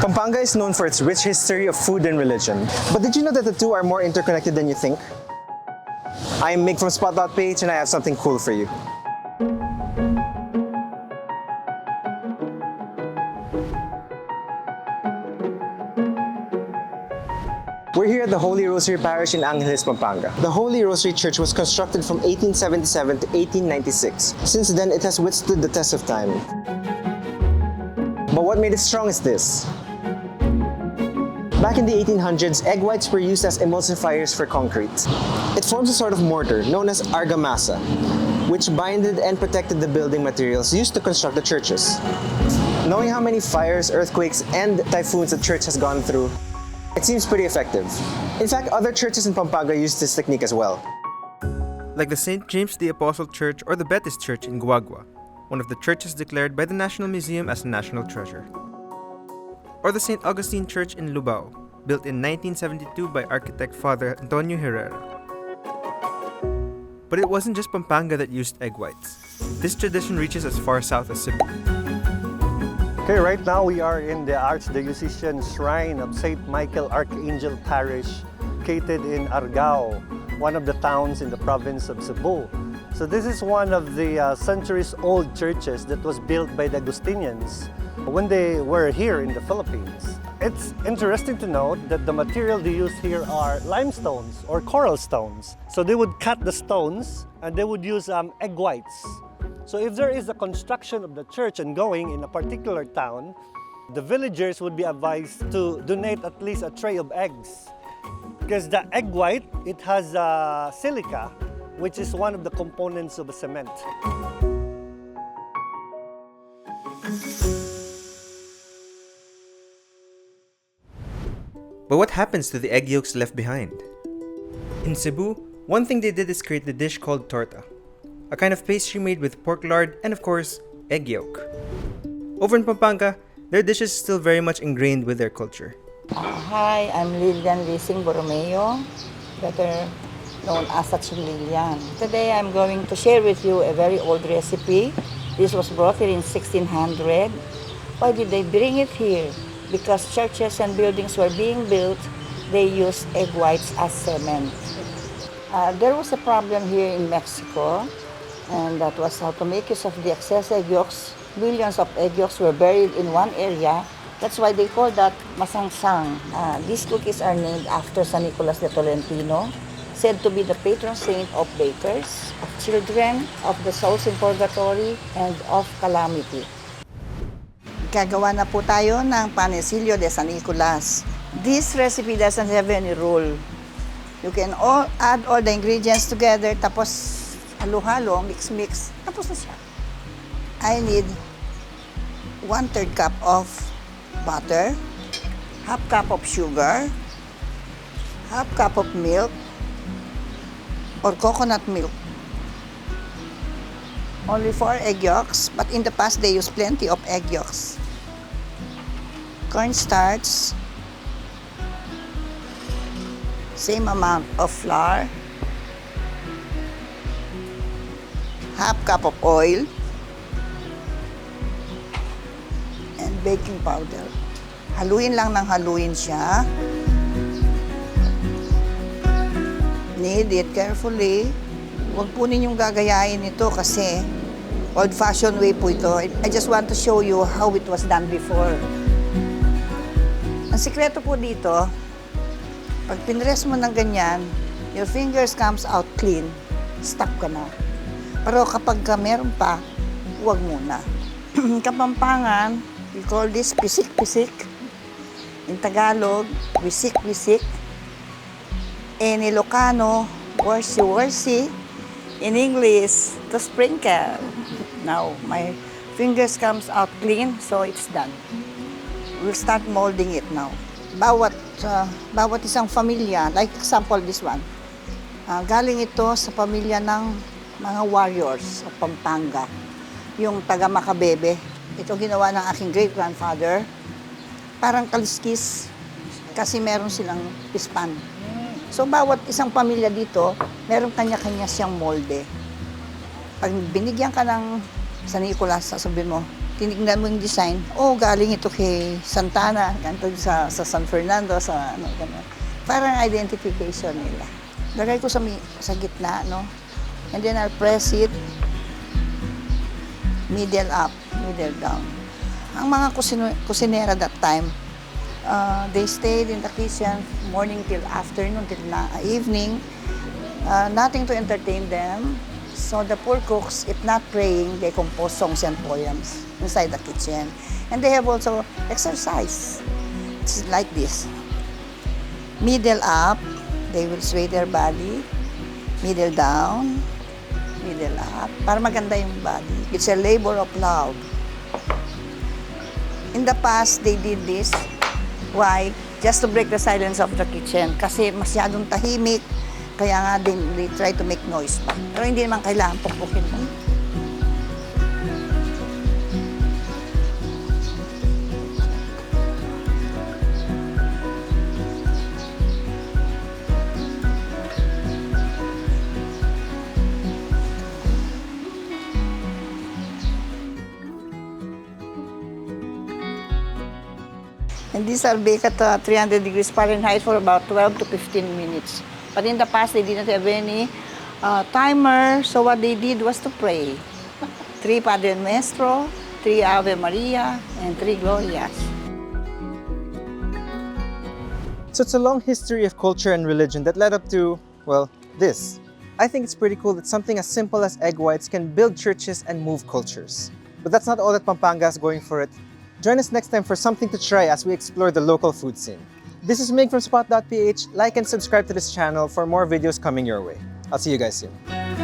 Pampanga is known for its rich history of food and religion. But did you know that the two are more interconnected than you think? I am Mig from Spot.ph and I have something cool for you. We're here at the Holy Rosary Parish in Angeles, Pampanga. The Holy Rosary Church was constructed from 1877 to 1896. Since then, it has withstood the test of time. But what made it strong is this. Back in the 1800s, egg whites were used as emulsifiers for concrete. It forms a sort of mortar known as argamasa, which binded and protected the building materials used to construct the churches. Knowing how many fires, earthquakes, and typhoons the church has gone through, it seems pretty effective. In fact, other churches in Pampanga use this technique as well. Like the St. James the Apostol Church or the Betis Church in Guagua, one of the churches declared by the National Museum as a national treasure. Or the St. Agustin Church in Lubao, built in 1972 by architect Father Antonio Herrera. But it wasn't just Pampanga that used egg whites. This tradition reaches as far south as Cebu. Okay, right now we are in the Archdiocesan Shrine of St. Michael Archangel Parish, located in Argao, one of the towns in the province of Cebu. So this is one of the centuries-old churches that was built by the Agustinians when they were here in the Philippines. It's interesting to note that the material they use here are limestones or coral stones. So they would cut the stones and they would use egg whites. So if there is a construction of the church ongoing in a particular town, the villagers would be advised to donate at least a tray of eggs. Because the egg white, it has silica, which is one of the components of a cement. But what happens to the egg yolks left behind? In Cebu, one thing they did is create the dish called torta, a kind of pastry made with pork lard and, of course, egg yolk. Over in Pampanga, their dish is still very much ingrained with their culture. Hi, I'm Lilian Lising Borromeo, better known as Sachin Lilian. Today I'm going to share with you a very old recipe. This was brought here in 1600. Why did they bring it here? Because churches and buildings were being built, they used egg whites as cement. There was a problem here in Mexico, and that was how to make use of the excess egg yolks. Millions of egg yolks were buried in one area. That's why they call that masangsang. These cookies are named after San Nicolas de Tolentino, said to be the patron saint of bakers, of children, of the souls in purgatory, and of calamity. Gagawa na po tayo ng panecillo de San Nicolas. This recipe doesn't have any rule. You can add all the ingredients together, tapos halo-halo, mix-mix, tapos na siya. I need 1/3 cup of butter, half cup of sugar, half cup of milk, or coconut milk. Only 4 egg yolks, but in the past they used plenty of egg yolks. Cornstarch, same amount of flour, half cup of oil, and baking powder. Haluin lang ng haluin siya. Knead it carefully. Huwag po ninyong gagayain ito kasi old-fashioned way po ito. I just want to show you how it was done before. Ang sikreto po dito, pag pinrest mo ng ganyan, your fingers comes out clean, stop ka na. Pero kapag meron pa, huwag muna. Kapampangan, we call this pisik-pisik. In Tagalog, wisik-wisik. In Ilocano, warsi-warsi. In English, to sprinkle. Now, my fingers comes out clean, so it's done. We'll start molding it now. Bawat isang pamilya, like example this one, galing ito sa pamilya ng mga warriors of Pampanga. Yung taga Makabebe. Ito ginawa ng aking great-grandfather. Parang kaliskis kasi meron silang pispan. So bawat isang pamilya dito, meron kanya-kanya siyang molde. Pag binigyan ka ng San Nicolas, sasabihin mo, tinignan mo yung design, oh, galing ito kay Santana, ganito sa San Fernando, sa ano, gano'n. Parang identification nila. Lagay ko sa gitna, no? And then I'll press it, middle up, middle down. Ang mga kusinera that time, they stayed in the kitchen morning till afternoon, till evening. Nothing to entertain them. So the poor cooks, if not praying, they compose songs and poems inside the kitchen. And they have also exercise. It's like this. Middle up, they will sway their body. Middle down, middle up. Para maganda yung body. It's a labor of love. In the past, they did this. Why? Just to break the silence of the kitchen. Kasi masyadong tahimik. Kaya nga they try to make noise pa. Pero hindi naman kailangan pukpukin mo. And these are baked at 300 degrees Fahrenheit for about 12 to 15 minutes. But in the past, they didn't have any timer, so what they did was to pray. 3 Padre Nuestro, 3 Ave Maria, and 3 Glorias. So it's a long history of culture and religion that led up to, well, this. I think it's pretty cool that something as simple as egg whites can build churches and move cultures. But that's not all that Pampanga is going for it. Join us next time for something to try as we explore the local food scene. This is Mig from Spot.ph. Like and subscribe to this channel for more videos coming your way. I'll see you guys soon.